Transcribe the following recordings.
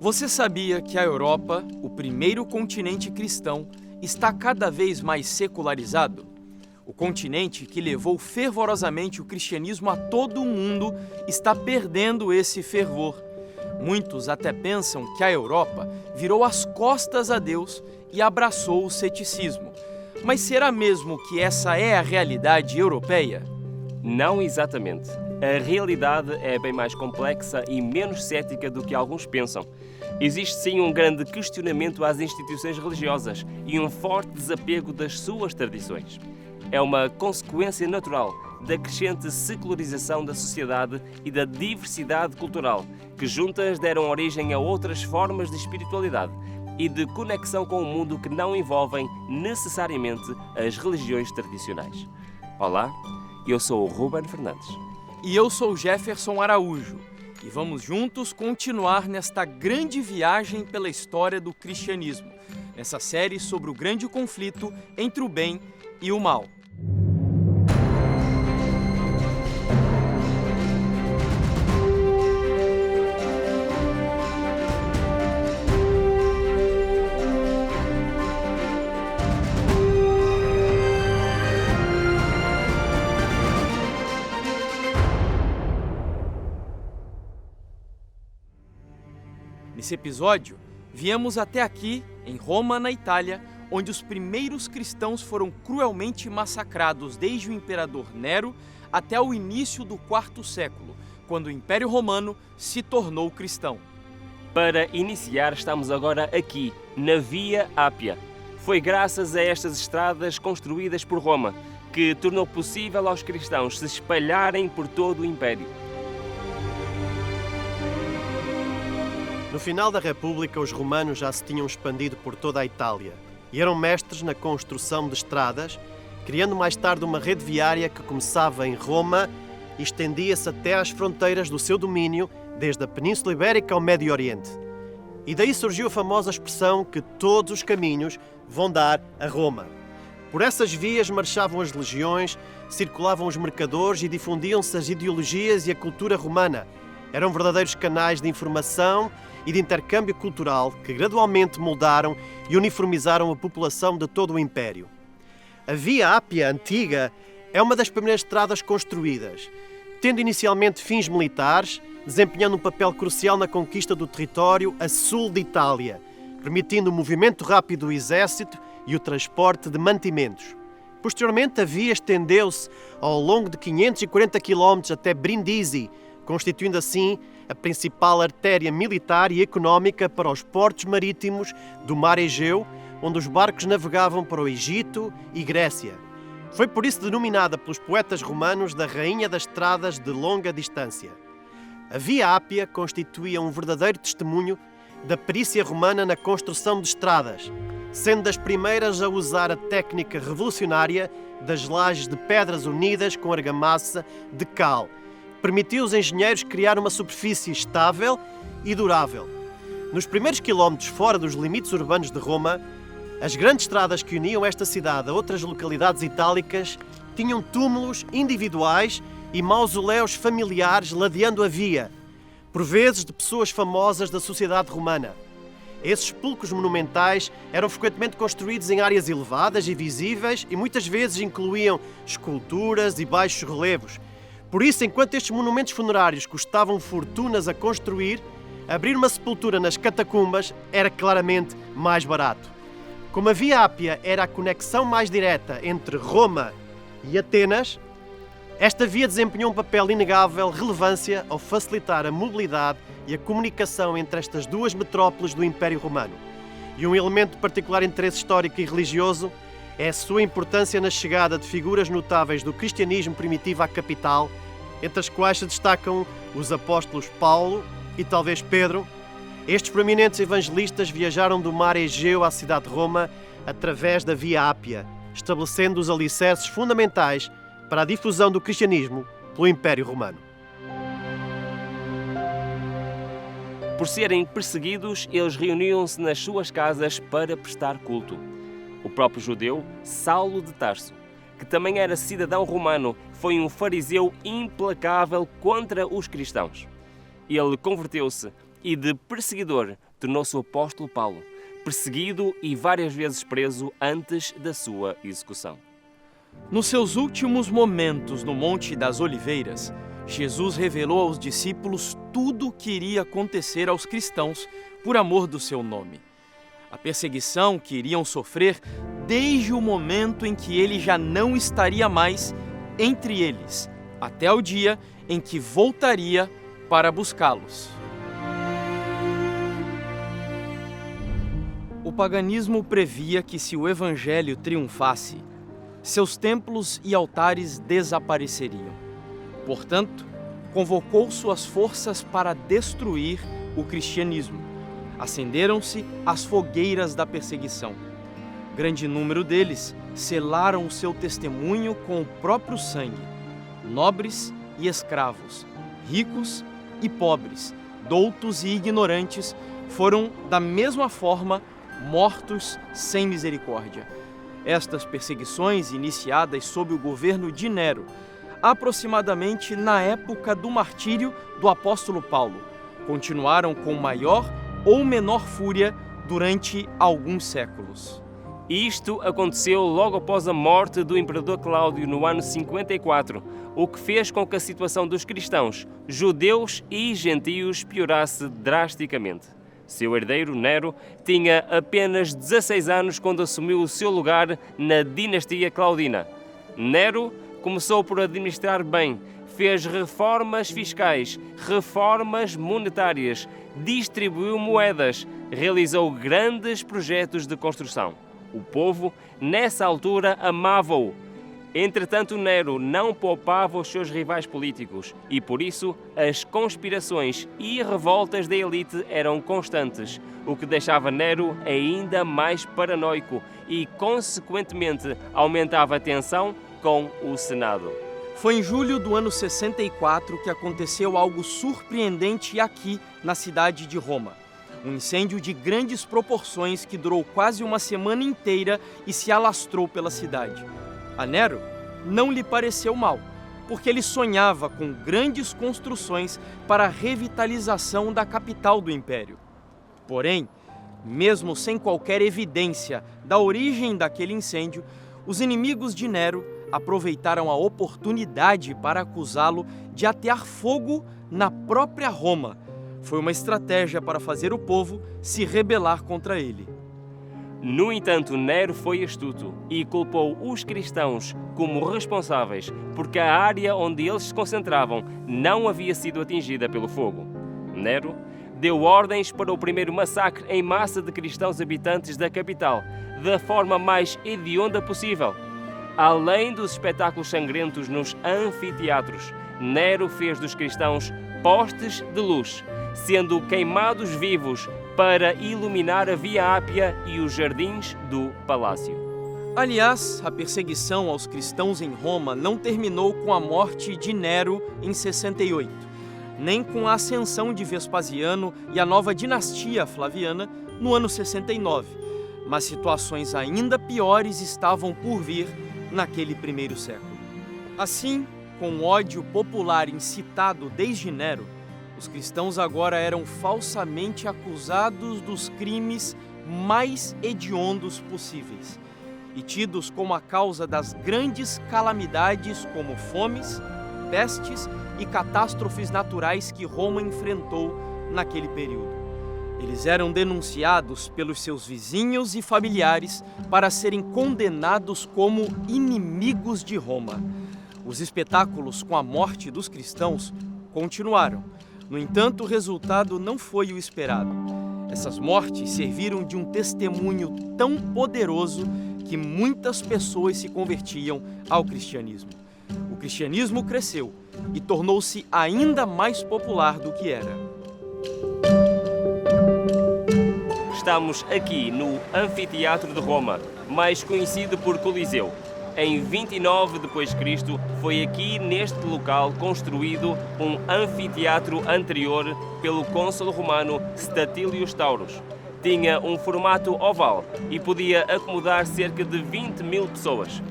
Você sabia que a Europa, o primeiro continente cristão, está cada vez mais secularizado? O continente que levou fervorosamente o cristianismo a todo o mundo está perdendo esse fervor. Muitos até pensam que a Europa virou as costas a Deus e abraçou o ceticismo. Mas será mesmo que essa é a realidade europeia? Não exatamente. A realidade é bem mais complexa e menos cética do que alguns pensam. Existe sim um grande questionamento às instituições religiosas e um forte desapego das suas tradições. É uma consequência natural da crescente secularização da sociedade e da diversidade cultural, que juntas deram origem a outras formas de espiritualidade e de conexão com o mundo que não envolvem necessariamente as religiões tradicionais. Olá, eu sou o Ruben Fernandes. E eu sou Jefferson Araújo. E vamos juntos continuar nesta grande viagem pela história do cristianismo, nessa série sobre o grande conflito entre o bem e o mal. Nesse episódio, viemos até aqui, em Roma, na Itália, onde os primeiros cristãos foram cruelmente massacrados desde o imperador Nero até o início do IV século, quando o Império Romano se tornou cristão. Para iniciar, estamos agora aqui, na Via Ápia. Foi graças a estas estradas construídas por Roma que tornou possível aos cristãos se espalharem por todo o Império. No final da República, os romanos já se tinham expandido por toda a Itália e eram mestres na construção de estradas, criando mais tarde uma rede viária que começava em Roma e estendia-se até às fronteiras do seu domínio, desde a Península Ibérica ao Médio Oriente. E daí surgiu a famosa expressão que todos os caminhos vão dar a Roma. Por essas vias marchavam as legiões, circulavam os mercadores e difundiam-se as ideologias e a cultura romana. Eram verdadeiros canais de informação e de intercâmbio cultural que gradualmente moldaram e uniformizaram a população de todo o Império. A Via Ápia Antiga é uma das primeiras estradas construídas, tendo inicialmente fins militares, desempenhando um papel crucial na conquista do território a sul de Itália, permitindo o movimento rápido do exército e o transporte de mantimentos. Posteriormente, a via estendeu-se ao longo de 540 km até Brindisi, constituindo assim a principal artéria militar e económica para os portos marítimos do Mar Egeu, onde os barcos navegavam para o Egito e Grécia. Foi por isso denominada pelos poetas romanos da Rainha das Estradas de Longa Distância. A Via Ápia constituía um verdadeiro testemunho da perícia romana na construção de estradas, sendo das primeiras a usar a técnica revolucionária das lajes de pedras unidas com argamassa de cal, permitiu aos engenheiros criar uma superfície estável e durável. Nos primeiros quilómetros fora dos limites urbanos de Roma, as grandes estradas que uniam esta cidade a outras localidades itálicas tinham túmulos individuais e mausoléus familiares ladeando a via, por vezes de pessoas famosas da sociedade romana. Esses sepulcros monumentais eram frequentemente construídos em áreas elevadas e visíveis e muitas vezes incluíam esculturas e baixos relevos. Por isso, enquanto estes monumentos funerários custavam fortunas a construir, abrir uma sepultura nas catacumbas era claramente mais barato. Como a Via Ápia era a conexão mais direta entre Roma e Atenas, esta via desempenhou um papel inegável relevância ao facilitar a mobilidade e a comunicação entre estas duas metrópoles do Império Romano. E um elemento de particular interesse histórico e religioso é a sua importância na chegada de figuras notáveis do cristianismo primitivo à capital, entre as quais se destacam os apóstolos Paulo e talvez Pedro. Estes prominentes evangelistas viajaram do Mar Egeu à cidade de Roma através da Via Ápia, estabelecendo os alicerces fundamentais para a difusão do cristianismo pelo Império Romano. Por serem perseguidos, eles reuniam-se nas suas casas para prestar culto. O próprio judeu, Saulo de Tarso, que também era cidadão romano, foi um fariseu implacável contra os cristãos. Ele converteu-se e de perseguidor tornou-se o apóstolo Paulo, perseguido e várias vezes preso antes da sua execução. Nos seus últimos momentos no Monte das Oliveiras, Jesus revelou aos discípulos tudo o que iria acontecer aos cristãos por amor do seu nome. A perseguição que iriam sofrer desde o momento em que ele já não estaria mais entre eles, até o dia em que voltaria para buscá-los. O paganismo previa que, se o evangelho triunfasse, seus templos e altares desapareceriam. Portanto, convocou suas forças para destruir o cristianismo. Acenderam-se as fogueiras da perseguição. Grande número deles selaram o seu testemunho com o próprio sangue. Nobres e escravos, ricos e pobres, doutos e ignorantes, foram, da mesma forma, mortos sem misericórdia. Estas perseguições, iniciadas sob o governo de Nero, aproximadamente na época do martírio do apóstolo Paulo, continuaram com maior ou menor fúria durante alguns séculos. Isto aconteceu logo após a morte do imperador Cláudio no ano 54, o que fez com que a situação dos cristãos, judeus e gentios piorasse drasticamente. Seu herdeiro, Nero, tinha apenas 16 anos quando assumiu o seu lugar na dinastia Claudina. Nero começou por administrar bem, fez reformas fiscais, reformas monetárias, distribuiu moedas, realizou grandes projetos de construção. O povo, nessa altura, amava-o. Entretanto, Nero não poupava os seus rivais políticos e, por isso, as conspirações e revoltas da elite eram constantes, o que deixava Nero ainda mais paranoico e, consequentemente, aumentava a tensão com o Senado. Foi em julho do ano 64 que aconteceu algo surpreendente aqui na cidade de Roma. Um incêndio de grandes proporções que durou quase uma semana inteira e se alastrou pela cidade. A Nero não lhe pareceu mal, porque ele sonhava com grandes construções para a revitalização da capital do império. Porém, mesmo sem qualquer evidência da origem daquele incêndio, os inimigos de Nero aproveitaram a oportunidade para acusá-lo de atear fogo na própria Roma. Foi uma estratégia para fazer o povo se rebelar contra ele. No entanto, Nero foi astuto e culpou os cristãos como responsáveis porque a área onde eles se concentravam não havia sido atingida pelo fogo. Nero deu ordens para o primeiro massacre em massa de cristãos habitantes da capital, da forma mais hedionda possível. Além dos espetáculos sangrentos nos anfiteatros, Nero fez dos cristãos postes de luz, sendo queimados vivos para iluminar a Via Ápia e os jardins do palácio. Aliás, a perseguição aos cristãos em Roma não terminou com a morte de Nero em 68, nem com a ascensão de Vespasiano e a nova dinastia Flaviana no ano 69, mas situações ainda piores estavam por vir naquele primeiro século. Assim, com o ódio popular incitado desde Nero, os cristãos agora eram falsamente acusados dos crimes mais hediondos possíveis e tidos como a causa das grandes calamidades como fomes, pestes e catástrofes naturais que Roma enfrentou naquele período. Eles eram denunciados pelos seus vizinhos e familiares para serem condenados como inimigos de Roma. Os espetáculos com a morte dos cristãos continuaram. No entanto, o resultado não foi o esperado. Essas mortes serviram de um testemunho tão poderoso que muitas pessoas se convertiam ao cristianismo. O cristianismo cresceu e tornou-se ainda mais popular do que era. Estamos aqui no Anfiteatro de Roma, mais conhecido por Coliseu. Em 29 d.C., foi aqui neste local construído um anfiteatro anterior pelo cônsul romano Statilius Taurus. Tinha um formato oval e podia acomodar cerca de 20.000 pessoas.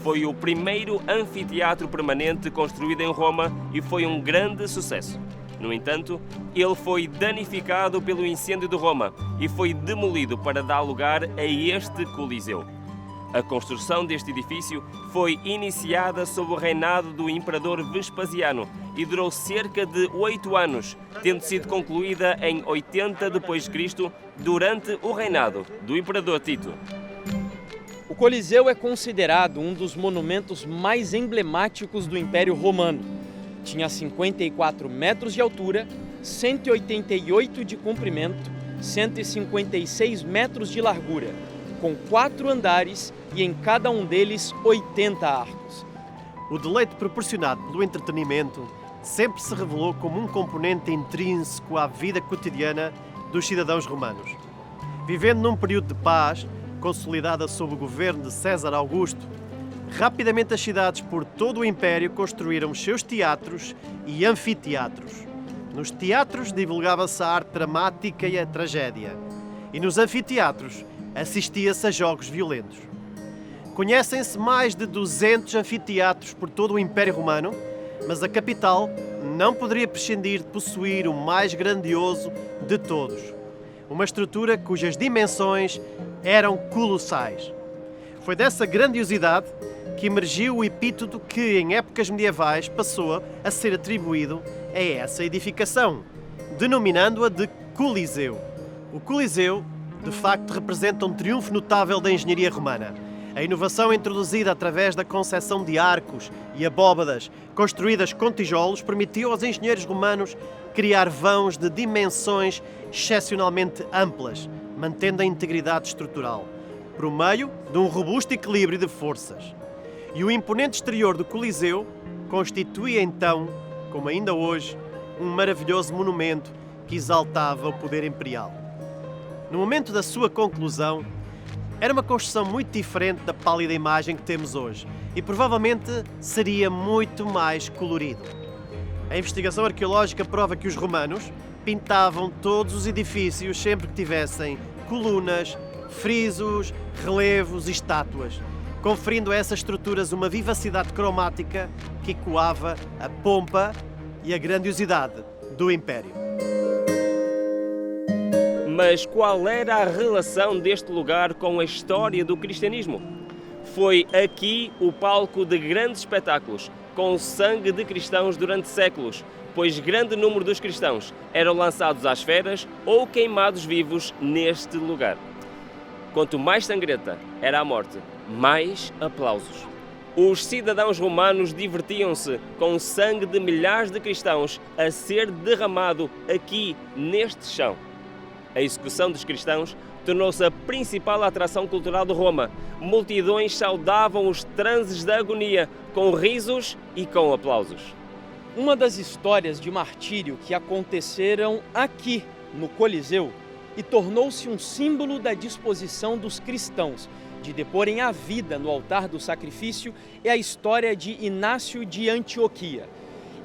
Foi o primeiro anfiteatro permanente construído em Roma e foi um grande sucesso. No entanto, ele foi danificado pelo incêndio de Roma e foi demolido para dar lugar a este Coliseu. A construção deste edifício foi iniciada sob o reinado do imperador Vespasiano e durou cerca de 8 anos, tendo sido concluída em 80 d.C., durante o reinado do imperador Tito. O Coliseu é considerado um dos monumentos mais emblemáticos do Império Romano. Tinha 54 metros de altura, 188 de comprimento, 156 metros de largura, com 4 andares e em cada um deles 80 arcos. O deleite proporcionado pelo entretenimento sempre se revelou como um componente intrínseco à vida cotidiana dos cidadãos romanos. Vivendo num período de paz, consolidada sob o governo de César Augusto, rapidamente as cidades por todo o Império construíram os seus teatros e anfiteatros. Nos teatros divulgava-se a arte dramática e a tragédia, e nos anfiteatros assistia-se a jogos violentos. Conhecem-se mais de 200 anfiteatros por todo o Império Romano, mas a capital não poderia prescindir de possuir o mais grandioso de todos, uma estrutura cujas dimensões eram colossais. Foi dessa grandiosidade que emergiu o epíteto que, em épocas medievais, passou a ser atribuído a essa edificação, denominando-a de Coliseu. O Coliseu, de facto, representa um triunfo notável da engenharia romana. A inovação introduzida através da concepção de arcos e abóbadas construídas com tijolos permitiu aos engenheiros romanos criar vãos de dimensões excepcionalmente amplas, mantendo a integridade estrutural, por meio de um robusto equilíbrio de forças. E o imponente exterior do Coliseu constituía então, como ainda hoje, um maravilhoso monumento que exaltava o poder imperial. No momento da sua conclusão, era uma construção muito diferente da pálida imagem que temos hoje e provavelmente seria muito mais colorido. A investigação arqueológica prova que os romanos pintavam todos os edifícios sempre que tivessem colunas, frisos, relevos e estátuas, conferindo a essas estruturas uma vivacidade cromática que ecoava a pompa e a grandiosidade do Império. Mas qual era a relação deste lugar com a história do cristianismo? Foi aqui o palco de grandes espetáculos, com o sangue de cristãos durante séculos, pois grande número dos cristãos eram lançados às feras ou queimados vivos neste lugar. Quanto mais sangrenta era a morte, mais aplausos. Os cidadãos romanos divertiam-se com o sangue de milhares de cristãos a ser derramado aqui, neste chão. A execução dos cristãos tornou-se a principal atração cultural de Roma. Multidões saudavam os transes da agonia com risos e com aplausos. Uma das histórias de martírio que aconteceram aqui, no Coliseu, e tornou-se um símbolo da disposição dos cristãos de deporem a vida no altar do sacrifício é a história de Inácio de Antioquia.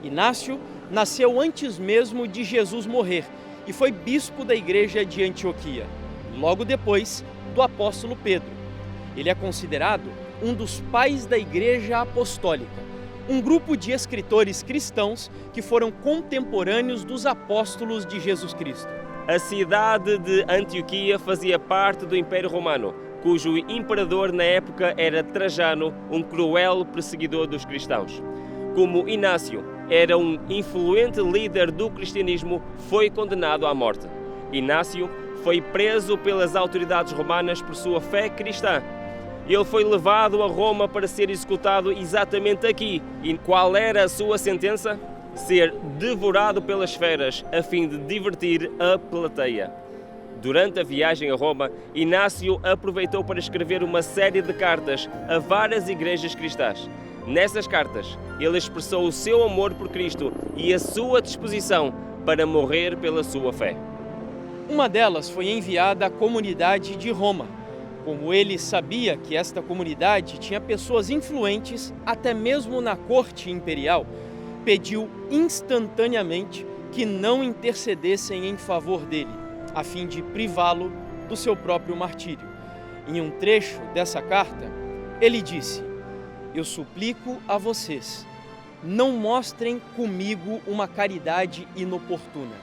Inácio nasceu antes mesmo de Jesus morrer e foi bispo da igreja de Antioquia, logo depois do apóstolo Pedro. Ele é considerado um dos pais da Igreja Apostólica, um grupo de escritores cristãos que foram contemporâneos dos apóstolos de Jesus Cristo. A cidade de Antioquia fazia parte do Império Romano, cujo imperador na época era Trajano, um cruel perseguidor dos cristãos. Como Inácio era um influente líder do cristianismo, foi condenado à morte. Inácio foi preso pelas autoridades romanas por sua fé cristã. Ele foi levado a Roma para ser executado exatamente aqui. E qual era a sua sentença? Ser devorado pelas feras, a fim de divertir a plateia. Durante a viagem a Roma, Inácio aproveitou para escrever uma série de cartas a várias igrejas cristãs. Nessas cartas, ele expressou o seu amor por Cristo e a sua disposição para morrer pela sua fé. Uma delas foi enviada à comunidade de Roma. Como ele sabia que esta comunidade tinha pessoas influentes, até mesmo na corte imperial, pediu instantaneamente que não intercedessem em favor dele, a fim de privá-lo do seu próprio martírio. Em um trecho dessa carta, ele disse: "Eu suplico a vocês, não mostrem comigo uma caridade inoportuna.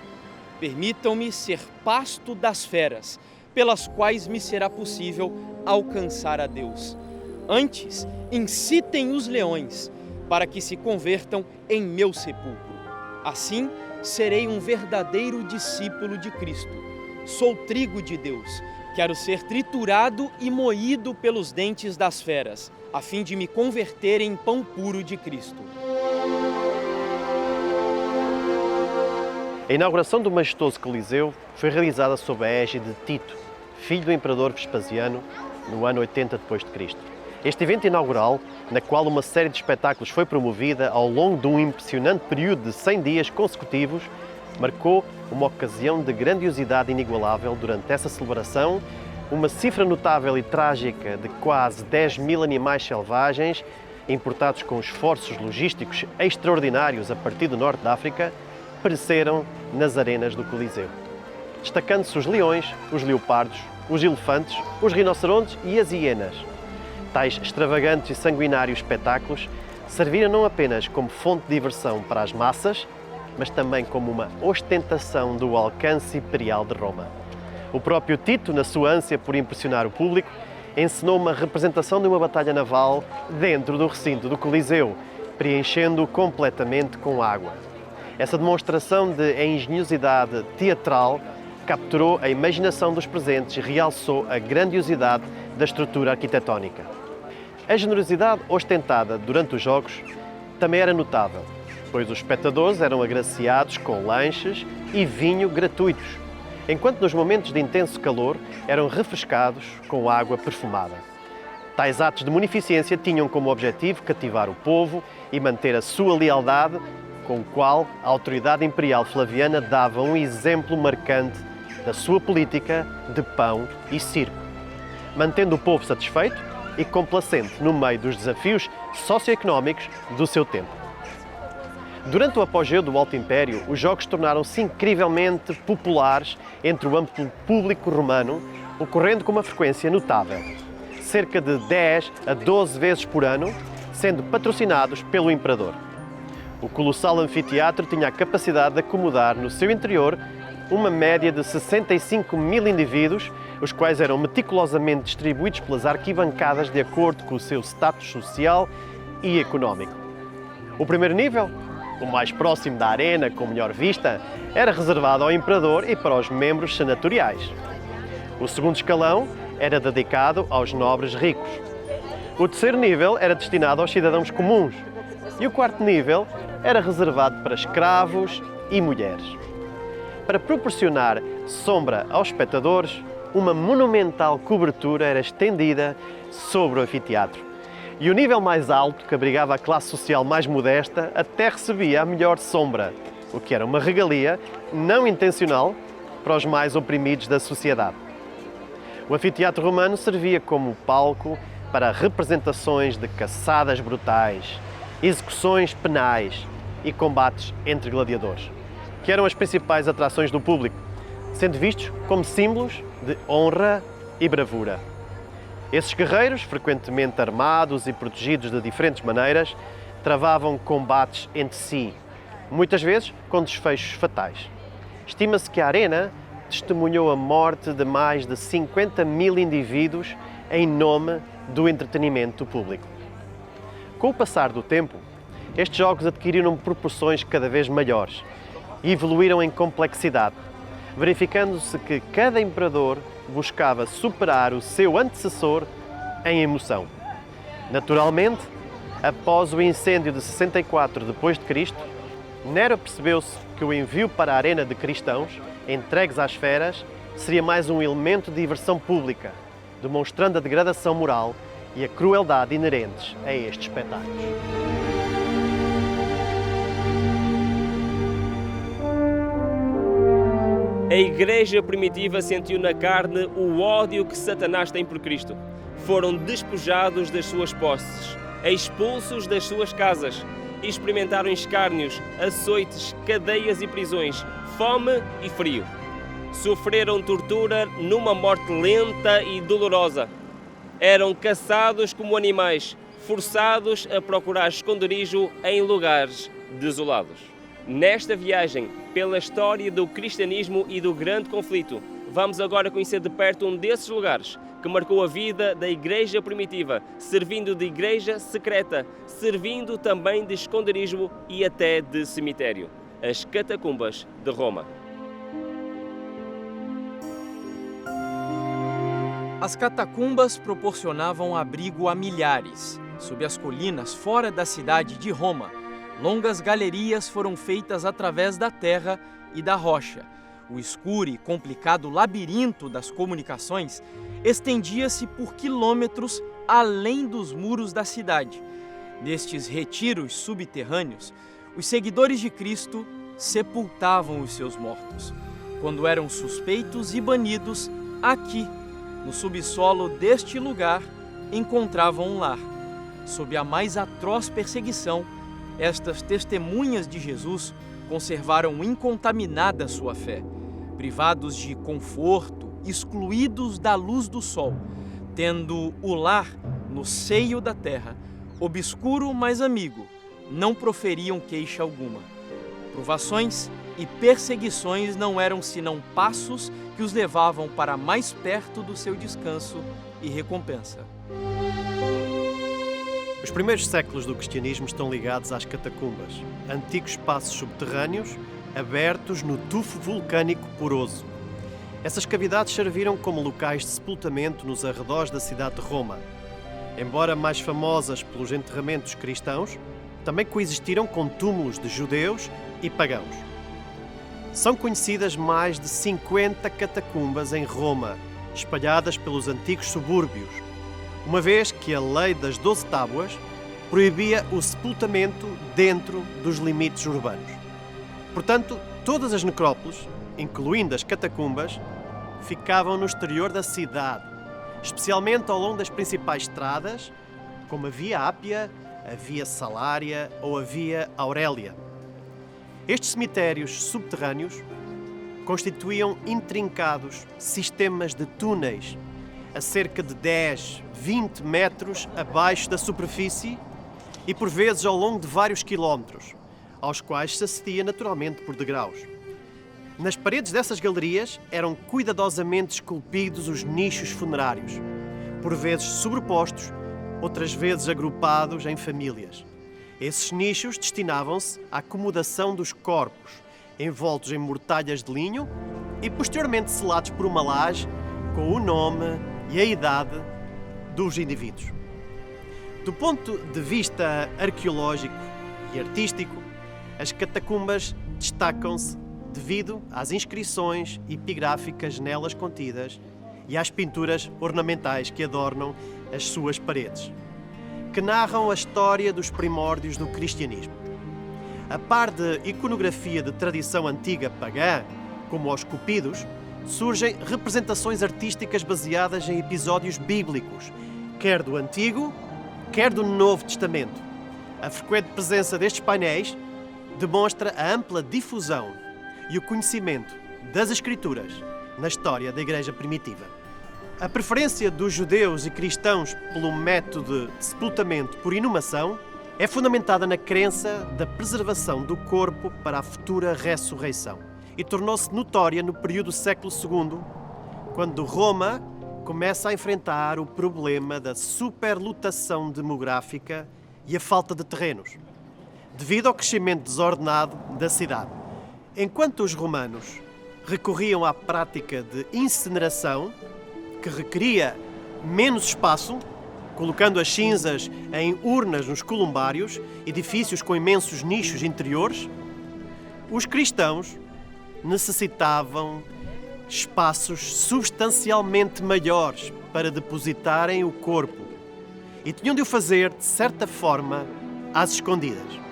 Permitam-me ser pasto das feras, pelas quais me será possível alcançar a Deus. Antes, incitem os leões, para que se convertam em meu sepulcro. Assim, serei um verdadeiro discípulo de Cristo. Sou trigo de Deus. Quero ser triturado e moído pelos dentes das feras, a fim de me converter em pão puro de Cristo. A inauguração do majestoso Coliseu foi realizada sob a égide de Tito, filho do imperador Vespasiano, no ano 80 d.C. Este evento inaugural, na qual uma série de espetáculos foi promovida ao longo de um impressionante período de 100 dias consecutivos, marcou uma ocasião de grandiosidade inigualável. Durante essa celebração, uma cifra notável e trágica de quase 10.000 animais selvagens, importados com esforços logísticos extraordinários a partir do norte da África, pereceram nas arenas do Coliseu. Destacando-se os leões, os leopardos, os elefantes, os rinocerontes e as hienas. Tais extravagantes e sanguinários espetáculos serviram não apenas como fonte de diversão para as massas, mas também como uma ostentação do alcance imperial de Roma. O próprio Tito, na sua ânsia por impressionar o público, encenou uma representação de uma batalha naval dentro do recinto do Coliseu, preenchendo-o completamente com água. Essa demonstração de engenhosidade teatral capturou a imaginação dos presentes e realçou a grandiosidade da estrutura arquitetónica. A generosidade ostentada durante os jogos também era notável, pois os espectadores eram agraciados com lanches e vinho gratuitos, enquanto nos momentos de intenso calor eram refrescados com água perfumada. Tais atos de munificência tinham como objetivo cativar o povo e manter a sua lealdade, com o qual a autoridade imperial flaviana dava um exemplo marcante da sua política de pão e circo, mantendo o povo satisfeito e complacente no meio dos desafios socioeconómicos do seu tempo. Durante o apogeu do Alto Império, os jogos tornaram-se incrivelmente populares entre o amplo público romano, ocorrendo com uma frequência notável, cerca de 10 a 12 vezes por ano, sendo patrocinados pelo imperador. O colossal anfiteatro tinha a capacidade de acomodar no seu interior uma média de 65.000 indivíduos, os quais eram meticulosamente distribuídos pelas arquibancadas de acordo com o seu status social e económico. O primeiro nível, o mais próximo da arena, com melhor vista, era reservado ao imperador e para os membros senatoriais. O segundo escalão era dedicado aos nobres ricos. O terceiro nível era destinado aos cidadãos comuns. E o quarto nível era reservado para escravos e mulheres. Para proporcionar sombra aos espectadores, uma monumental cobertura era estendida sobre o anfiteatro. E o nível mais alto, que abrigava a classe social mais modesta, até recebia a melhor sombra, o que era uma regalia não intencional para os mais oprimidos da sociedade. O anfiteatro romano servia como palco para representações de caçadas brutais, execuções penais e combates entre gladiadores, que eram as principais atrações do público, sendo vistos como símbolos de honra e bravura. Esses guerreiros, frequentemente armados e protegidos de diferentes maneiras, travavam combates entre si, muitas vezes com desfechos fatais. Estima-se que a arena testemunhou a morte de mais de 50.000 indivíduos em nome do entretenimento público. Com o passar do tempo, estes jogos adquiriram proporções cada vez maiores e evoluíram em complexidade, verificando-se que cada imperador buscava superar o seu antecessor em emoção. Naturalmente, após o incêndio de 64 d.C., Nero percebeu-se que o envio para a arena de cristãos, entregues às feras, seria mais um elemento de diversão pública, demonstrando a degradação moral e a crueldade inerentes a estes espetáculos. A Igreja primitiva sentiu na carne o ódio que Satanás tem por Cristo. Foram despojados das suas posses, expulsos das suas casas, experimentaram escárnios, açoites, cadeias e prisões, fome e frio. Sofreram tortura numa morte lenta e dolorosa. Eram caçados como animais, forçados a procurar esconderijo em lugares desolados. Nesta viagem pela história do cristianismo e do grande conflito, vamos agora conhecer de perto um desses lugares que marcou a vida da igreja primitiva, servindo de igreja secreta, servindo também de esconderijo e até de cemitério, as catacumbas de Roma. As catacumbas proporcionavam abrigo a milhares. Sob as colinas fora da cidade de Roma, longas galerias foram feitas através da terra e da rocha. O escuro e complicado labirinto das comunicações estendia-se por quilômetros além dos muros da cidade. Nestes retiros subterrâneos, os seguidores de Cristo sepultavam os seus mortos. Quando eram suspeitos e banidos, aqui, no subsolo deste lugar, encontravam um lar. Sob a mais atroz perseguição, estas testemunhas de Jesus conservaram incontaminada sua fé. Privados de conforto, excluídos da luz do sol, tendo o lar no seio da terra, obscuro mas amigo, não proferiam queixa alguma. Provações e perseguições não eram senão passos que os levavam para mais perto do seu descanso e recompensa. Os primeiros séculos do cristianismo estão ligados às catacumbas, antigos espaços subterrâneos abertos no tufo vulcânico poroso. Essas cavidades serviram como locais de sepultamento nos arredores da cidade de Roma. Embora mais famosas pelos enterramentos cristãos, também coexistiram com túmulos de judeus e pagãos. São conhecidas mais de 50 catacumbas em Roma, espalhadas pelos antigos subúrbios, uma vez que a lei das 12 tábuas proibia o sepultamento dentro dos limites urbanos. Portanto, todas as necrópoles, incluindo as catacumbas, ficavam no exterior da cidade, especialmente ao longo das principais estradas, como a Via Ápia, a Via Salária ou a Via Aurélia. Estes cemitérios subterrâneos constituíam intrincados sistemas de túneis a cerca de 10, 20 metros abaixo da superfície e por vezes ao longo de vários quilómetros, aos quais se acedia naturalmente por degraus. Nas paredes dessas galerias eram cuidadosamente esculpidos os nichos funerários, por vezes sobrepostos, outras vezes agrupados em famílias. Esses nichos destinavam-se à acomodação dos corpos, envoltos em mortalhas de linho e posteriormente selados por uma laje com o nome e a idade dos indivíduos. Do ponto de vista arqueológico e artístico, as catacumbas destacam-se devido às inscrições epigráficas nelas contidas e às pinturas ornamentais que adornam as suas paredes, que narram a história dos primórdios do cristianismo. A par de iconografia de tradição antiga pagã, como aos Cúpidos, surgem representações artísticas baseadas em episódios bíblicos, quer do Antigo, quer do Novo Testamento. A frequente presença destes painéis demonstra a ampla difusão e o conhecimento das Escrituras na história da Igreja primitiva. A preferência dos judeus e cristãos pelo método de sepultamento por inumação é fundamentada na crença da preservação do corpo para a futura ressurreição e tornou-se notória no período do século II, quando Roma começa a enfrentar o problema da superlotação demográfica e a falta de terrenos, devido ao crescimento desordenado da cidade. Enquanto os romanos recorriam à prática de incineração, que requeria menos espaço, colocando as cinzas em urnas nos columbários, edifícios com imensos nichos interiores, os cristãos necessitavam espaços substancialmente maiores para depositarem o corpo e tinham de o fazer, de certa forma, às escondidas.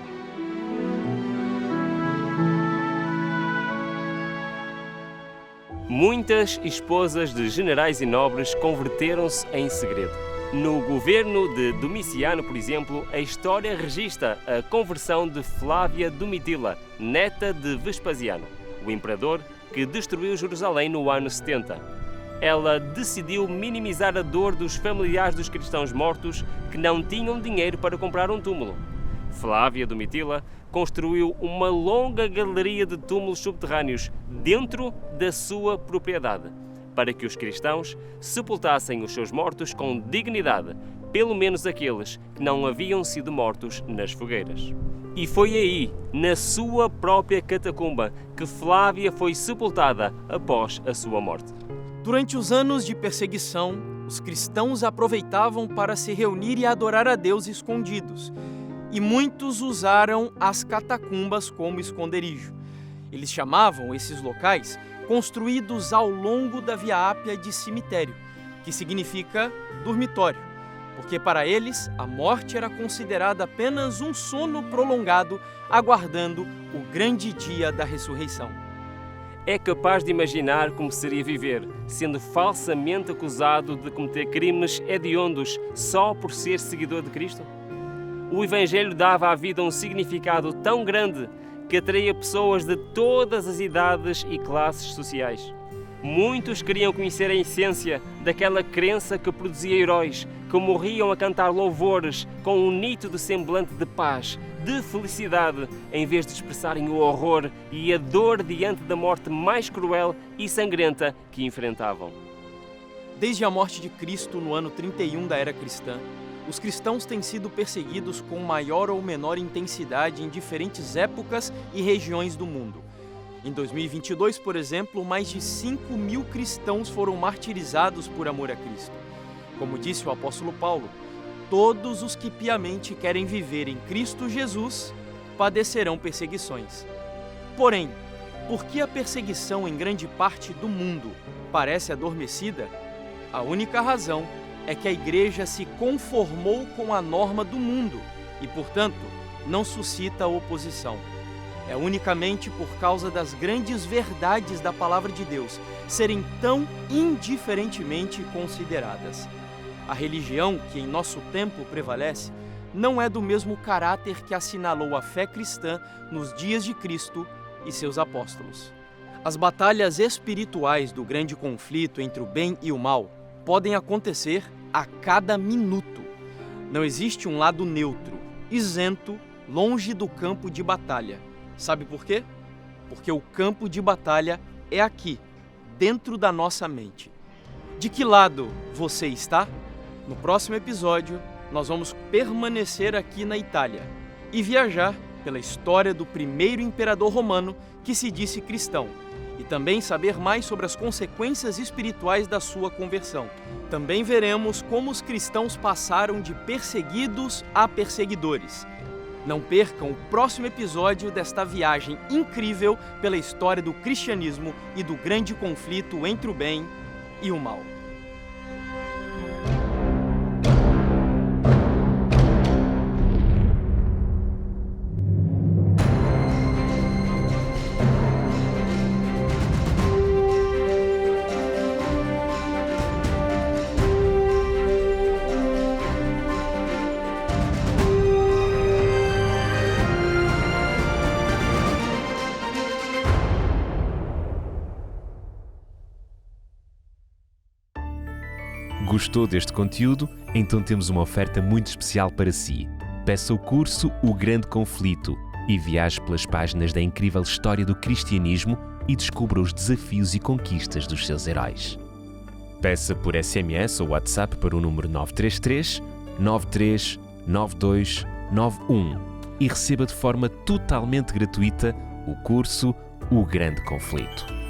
Muitas esposas de generais e nobres converteram-se em segredo. No governo de Domiciano, por exemplo, a história registra a conversão de Flávia Domitila, neta de Vespasiano, o imperador que destruiu Jerusalém no ano 70. ela decidiu minimizar a dor dos familiares dos cristãos mortos que não tinham dinheiro para comprar um túmulo. Flávia Domitila construiu uma longa galeria de túmulos subterrâneos dentro da sua propriedade, para que os cristãos sepultassem os seus mortos com dignidade, pelo menos aqueles que não haviam sido mortos nas fogueiras. E foi aí, na sua própria catacumba, que Flávia foi sepultada após a sua morte. Durante os anos de perseguição, os cristãos aproveitavam para se reunir e adorar a Deus escondidos, e muitos usaram as catacumbas como esconderijo. Eles chamavam esses locais construídos ao longo da Via Ápia de cemitério, que significa dormitório, porque para eles a morte era considerada apenas um sono prolongado, aguardando o grande dia da ressurreição. É capaz de imaginar como seria viver, sendo falsamente acusado de cometer crimes hediondos só por ser seguidor de Cristo? O Evangelho dava à vida um significado tão grande que atraía pessoas de todas as idades e classes sociais. Muitos queriam conhecer a essência daquela crença que produzia heróis, que morriam a cantar louvores com um nítido semblante de paz, de felicidade, em vez de expressarem o horror e a dor diante da morte mais cruel e sangrenta que enfrentavam. Desde a morte de Cristo no ano 31 da era cristã, os cristãos têm sido perseguidos com maior ou menor intensidade em diferentes épocas e regiões do mundo. Em 2022, por exemplo, mais de 5.000 cristãos foram martirizados por amor a Cristo. Como disse o apóstolo Paulo, todos os que piamente querem viver em Cristo Jesus padecerão perseguições. Porém, por que a perseguição em grande parte do mundo parece adormecida? A única razão é que a igreja se conformou com a norma do mundo e, portanto, não suscita oposição. É unicamente por causa das grandes verdades da palavra de Deus serem tão indiferentemente consideradas. A religião que em nosso tempo prevalece não é do mesmo caráter que assinalou a fé cristã nos dias de Cristo e seus apóstolos. As batalhas espirituais do grande conflito entre o bem e o mal podem acontecer a cada minuto. Não existe um lado neutro, isento, longe do campo de batalha. Sabe por quê? Porque o campo de batalha é aqui, dentro da nossa mente. De que lado você está? No próximo episódio, nós vamos permanecer aqui na Itália e viajar pela história do primeiro imperador romano que se disse cristão, e também saber mais sobre as consequências espirituais da sua conversão. Também veremos como os cristãos passaram de perseguidos a perseguidores. Não percam o próximo episódio desta viagem incrível pela história do cristianismo e do grande conflito entre o bem e o mal. Gostou deste conteúdo? Então temos uma oferta muito especial para si. Peça o curso O Grande Conflito e viaje pelas páginas da incrível história do cristianismo e descubra os desafios e conquistas dos seus heróis. Peça por SMS ou WhatsApp para o número 933 93 9291 e receba de forma totalmente gratuita o curso O Grande Conflito.